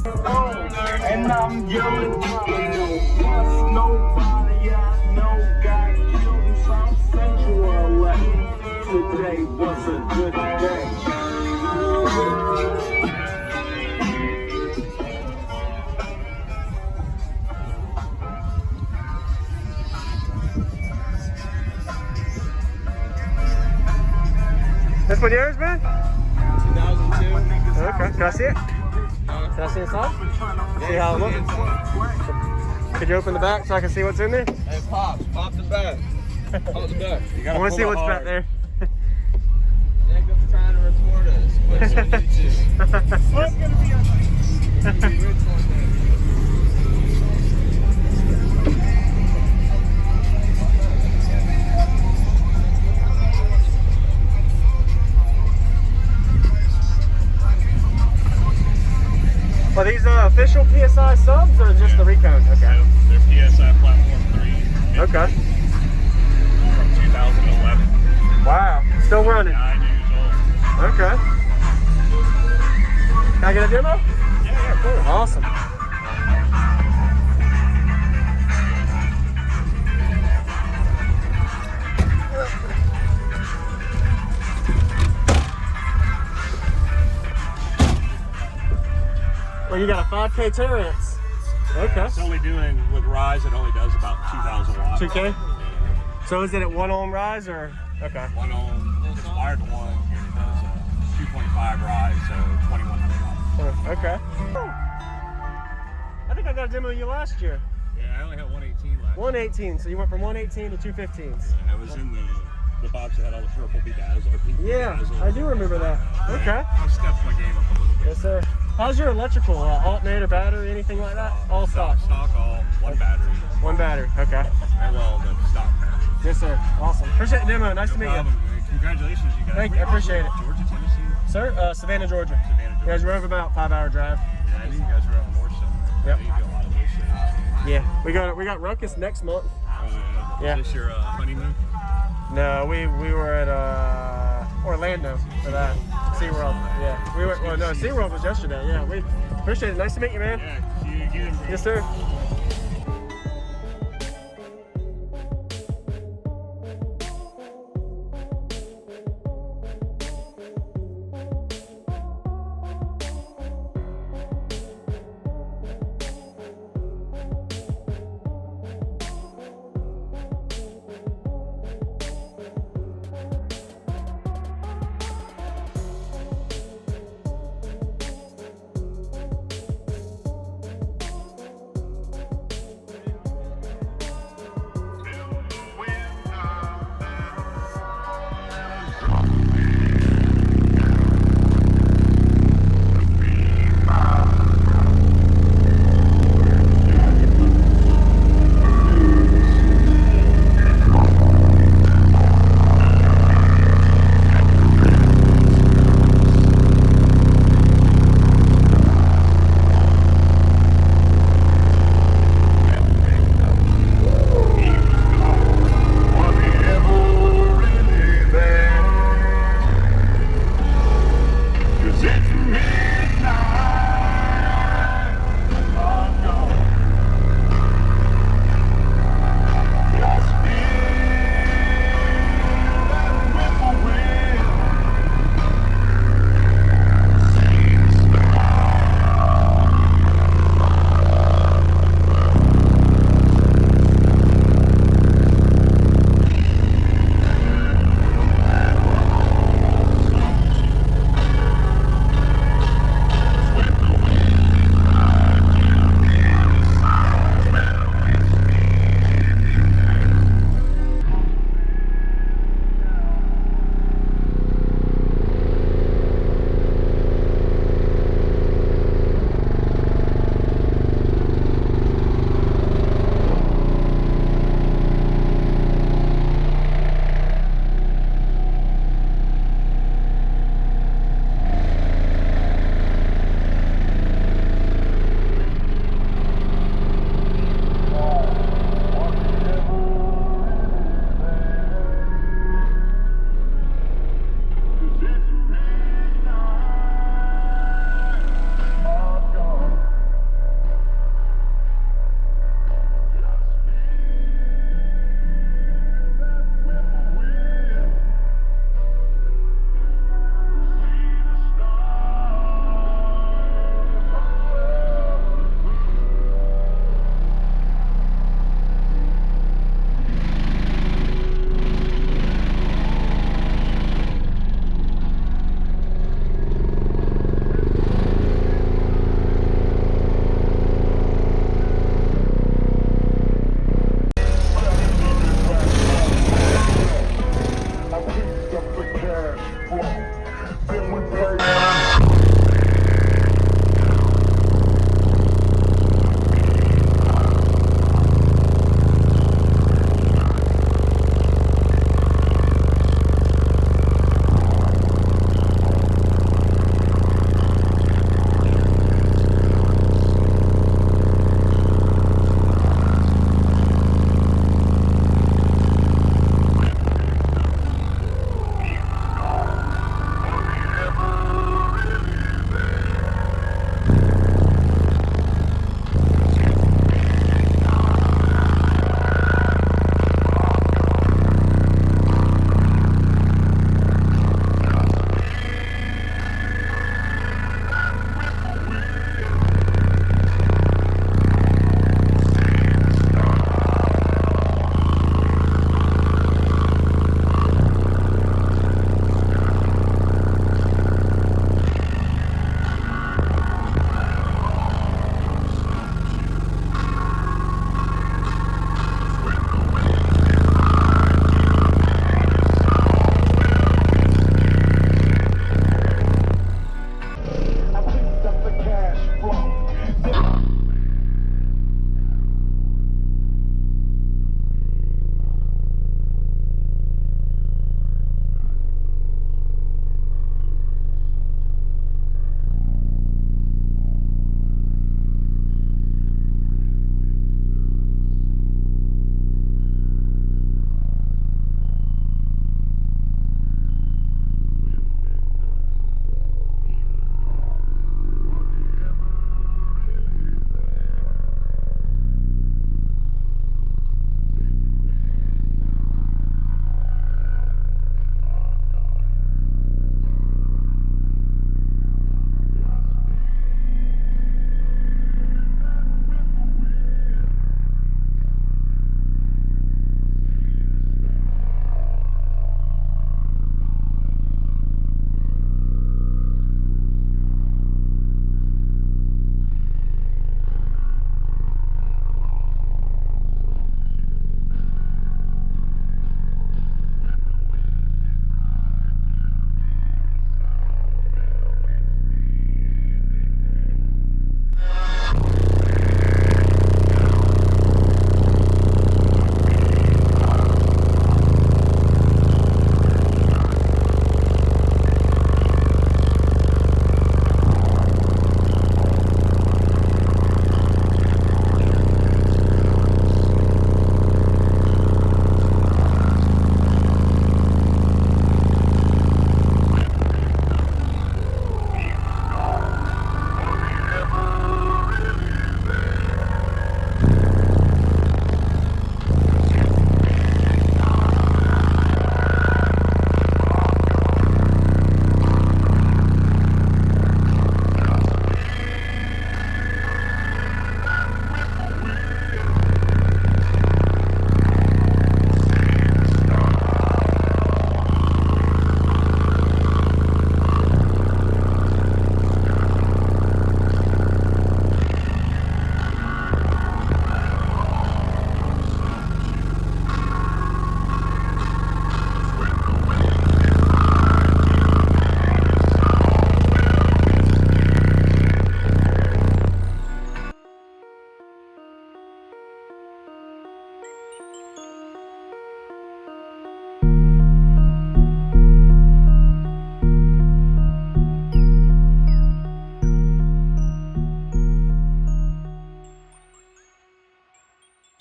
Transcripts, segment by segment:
And I'm yelling, trust nobody I know got killed in South Central LA. Today was a good day. This one yours, man? 2002. Okay, can I see it? Can I see inside? See how it looks? Could you open the back so I can see what's in there? Hey, Pops, pop the back. Pop the back. I want to see what's back there. Jacob's trying to record us. Put us on YouTube. What's gonna be a Rich one day. Are these official PSI subs or just the Recon? Okay. They're PSI Platform 3. Okay. From 2011. Wow. Still running. 9 years old. Okay. Can I get a demo? Yeah, cool. Awesome. Well, you got a 5K Terrence. Okay. It's only doing, with Rise, it only does about 2,000 watts. 2K? Yeah. So is it at 1 ohm rise or? Okay. 1 ohm, it's wired to 1, and it does 2.5 Rise, so 2,100 watts. Okay. I think I got a demo of you last year. Yeah, I only had 118 last. 118, so you went from 118 to 215s. And it was in the box that had all the purple bedazzle. Yeah, I do remember that. Okay. I'll step my game up a little bit. Yes, sir. How's your electrical? Alternator, battery, anything like that? All stock? Stock, all. One battery. One battery, okay. And well, the stock battery. Yes, sir. Awesome. Appreciate the demo. Nice to meet problem. you. Congratulations, you guys. Thank you. I appreciate it. Georgia, Tennessee? Sir, Savannah, Georgia. Savannah, Georgia. You guys drove about 5-hour drive. Yeah, I knew you guys were up north somewhere. Yep. I know you do a lot of those shows. Yeah, we got Ruckus next month. Oh, Yeah. Is this your honeymoon? No, we were at Orlando for that. SeaWorld. Yeah. We went. Well, no, SeaWorld was yesterday. Yeah. We appreciate it. Nice to meet you, man. Yeah, see you again. Yes, sir.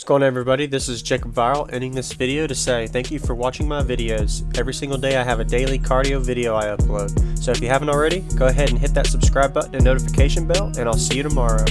What's going on, everybody? This is JacobViral, ending this video to say thank you for watching my videos. Every single day I have a daily cardio video I upload. So if you haven't already, go ahead and hit that subscribe button and notification bell, and I'll see you tomorrow.